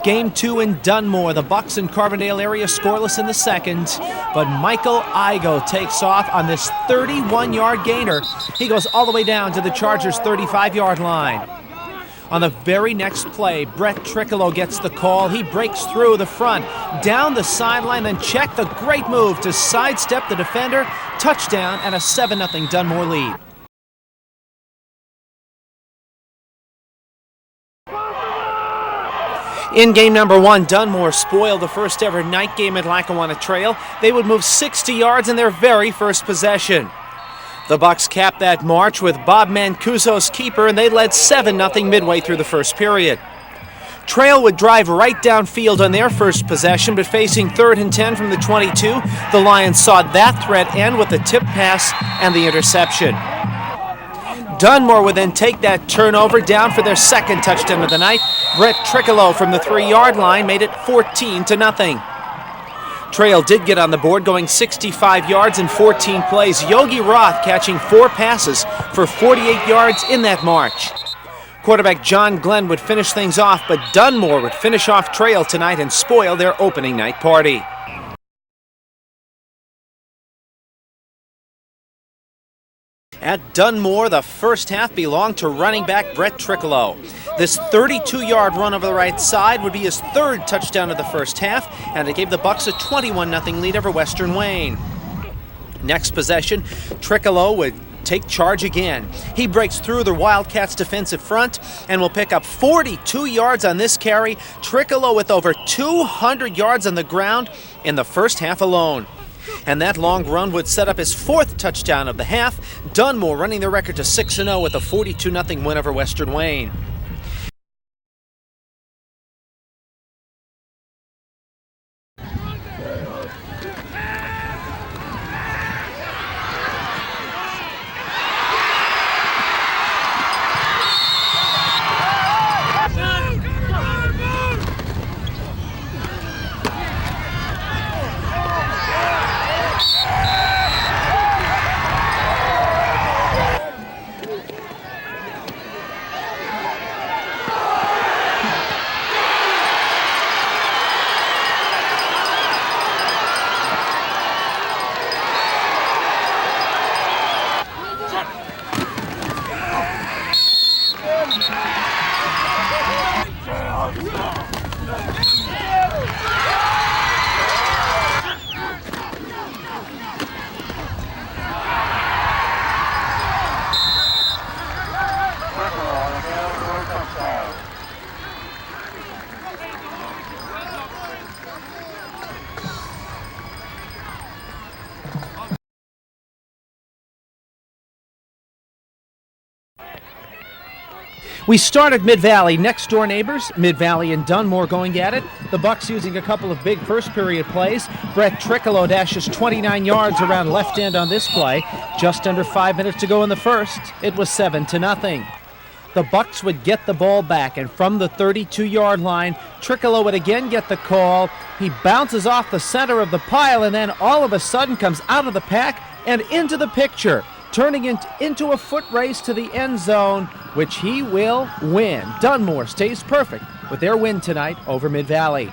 Game 2 in Dunmore. The Bucks in Carbondale area scoreless in the second, but Michael Igo takes off on this 31-yard gainer. He goes all the way down to the Chargers' 35-yard line. On the very next play, Brett Triccolo gets the call. He breaks through the front, down the sideline, then check the great move to sidestep the defender. Touchdown and a 7-0 Dunmore lead. In game number 1, Dunmore spoiled the first ever night game at Lackawanna Trail. They would move 60 yards in their very first possession. The Bucks capped that march with Bob Mancuso's keeper, and they led 7-0 midway through the first period. Trail would drive right downfield on their first possession, but facing 3rd and 10 from the 22, the Lions saw that threat end with the tip pass and the interception. Dunmore would then take that turnover down for their second touchdown of the night. Brett Triccolo from the 3-yard line made it 14-0. Trail did get on the board, going 65 yards in 14 plays. Yogi Roth catching 4 passes for 48 yards in that march. Quarterback John Glenn would finish things off, but Dunmore would finish off Trail tonight and spoil their opening night party. At Dunmore, the first half belonged to running back Brett Triccolo. This 32-yard run over the right side would be his 3rd touchdown of the first half, and it gave the Bucks a 21-0 lead over Western Wayne. Next possession, Triccolo would take charge again. He breaks through the Wildcats' defensive front and will pick up 42 yards on this carry. Triccolo with over 200 yards on the ground in the first half alone. And that long run would set up his 4th touchdown of the half. Dunmore running the record to 6-0 with a 42-0 win over Western Wayne. We start at Mid-Valley, next door neighbors, Mid-Valley and Dunmore going at it. The Bucks using a couple of big first period plays. Brett Triccolo dashes 29 yards around left end on this play. Just under 5 minutes to go in the first. It was 7-0. The Bucks would get the ball back, and from the 32-yard line, Triccolo would again get the call. He bounces off the center of the pile and then all of a sudden comes out of the pack and into the picture, turning into a foot race to the end zone, which he will win. Dunmore stays perfect with their win tonight over Mid-Valley.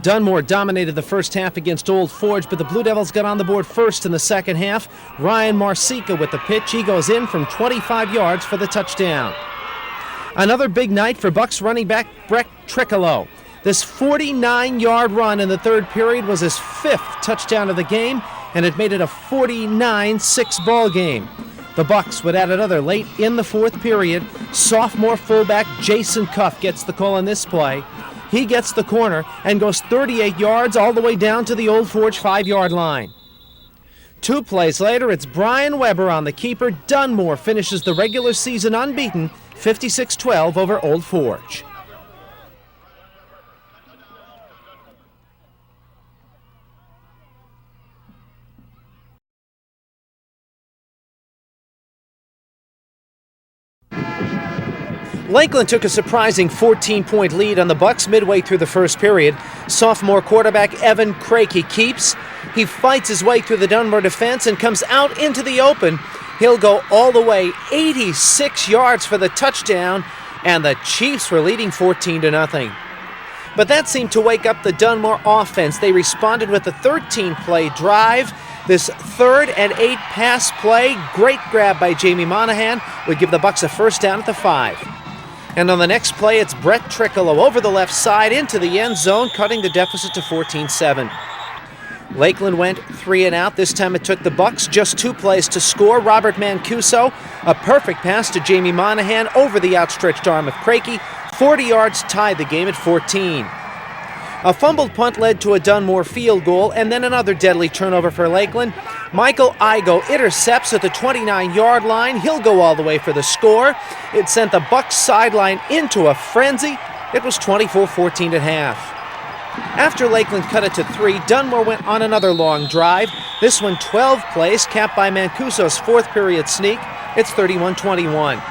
Dunmore dominated the first half against Old Forge, but the Blue Devils got on the board first in the second half. Ryan Marsica with the pitch. He goes in from 25 yards for the touchdown. Another big night for Bucks running back Brett Triccolo. This 49-yard run in the third period was his 5th touchdown of the game, and it made it a 49-6 ball game. The Bucks would add another late in the 4th period. Sophomore fullback Jason Cuff gets the call on this play. He gets the corner and goes 38 yards all the way down to the Old Forge 5-yard line. 2 plays later, it's Brian Weber on the keeper. Dunmore finishes the regular season unbeaten, 56-12 over Old Forge. Lakeland took a surprising 14-point lead on the Bucks midway through the first period. Sophomore quarterback Evan Craig, he keeps. He fights his way through the Dunmore defense and comes out into the open He'll go all the way 86 yards for the touchdown, and the Chiefs were leading 14-0. But that seemed to wake up the Dunmore offense. They responded with a 13-play drive. This 3rd and 8 pass play, great grab by Jamie Monahan, would give the Bucks a first down at the 5. And on the next play, it's Brett Trickolo over the left side into the end zone, cutting the deficit to 14-7. Lakeland went 3 and out. This time it took the Bucks just 2 plays to score. Robert Mancuso, a perfect pass to Jamie Monahan over the outstretched arm of Crakey. 40 yards tied the game at 14. A fumbled punt led to a Dunmore field goal, and then another deadly turnover for Lakeland. Michael Igo intercepts at the 29-yard line. He'll go all the way for the score. It sent the Bucks sideline into a frenzy. It was 24-14 at half. After Lakeland cut it to 3, Dunmore went on another long drive. This one 12 plays, capped by Mancuso's 4th period sneak. It's 31-21.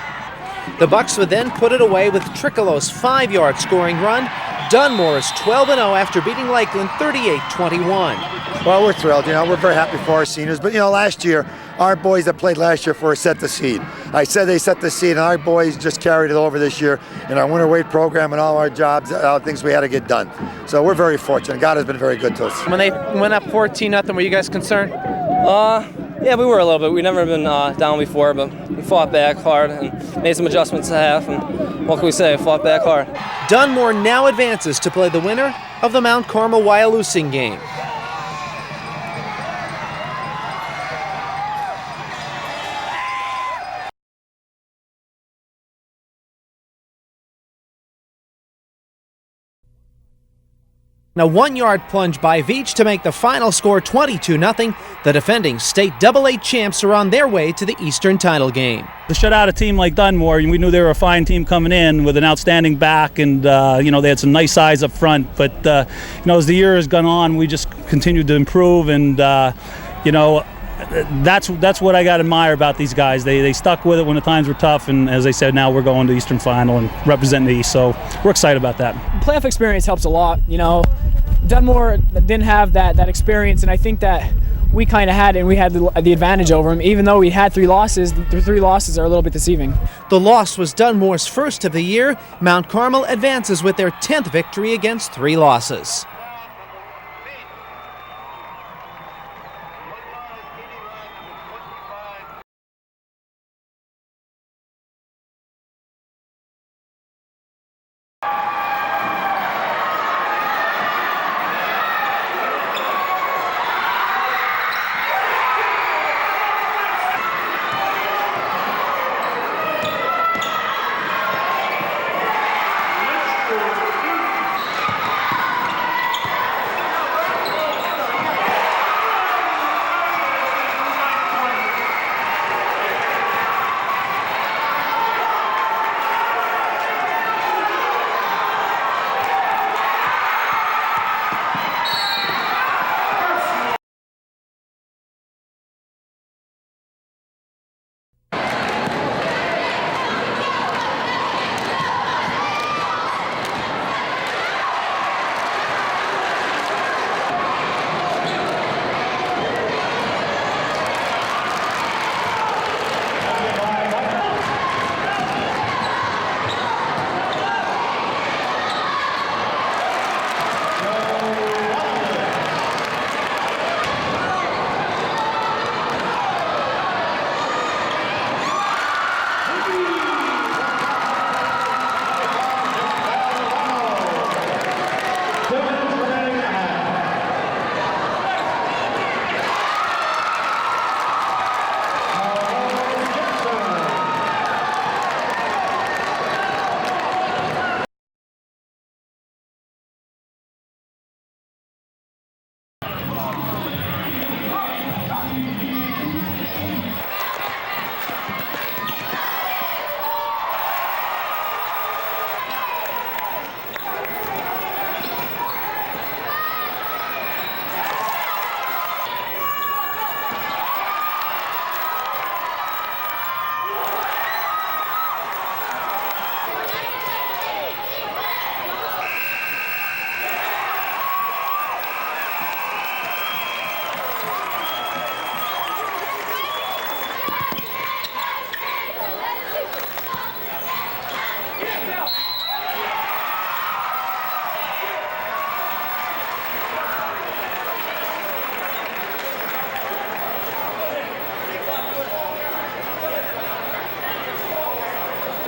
The Bucks would then put it away with Trickolo's 5-yard scoring run. Dunmore is 12-0 after beating Lakeland 38-21. Well, we're thrilled. We're very happy for our seniors. But, last year, our boys that played last year for us set the seed. I said they set the seed, and our boys just carried it over this year in our winter weight program and all our jobs, things we had to get done. So we're very fortunate. God has been very good to us. When they went up 14-0, were you guys concerned? Yeah, we were a little bit. We've never been down before, but we fought back hard and made some adjustments at half, and what can we say? Fought back hard. Dunmore now advances to play the winner of the Mount Carmel-Wyalusing game. A 1-yard plunge by Veach to make the final score 22-0. The defending state AA champs are on their way to the Eastern title game. To shut out a team like Dunmore, we knew they were a fine team coming in with an outstanding back, and they had some nice size up front. But as the year has gone on, we just continued to improve, and that's what I got to admire about these guys. They stuck with it when the times were tough, and as I said, now we're going to Eastern Final and representing the East, so we're excited about that. Playoff experience helps a lot. Dunmore didn't have that experience, and I think that we kind of had it, and we had the advantage over them. Even though we had 3 losses, the 3 losses are a little bit deceiving. The loss was Dunmore's first of the year. Mount Carmel advances with their 10th victory against 3 losses.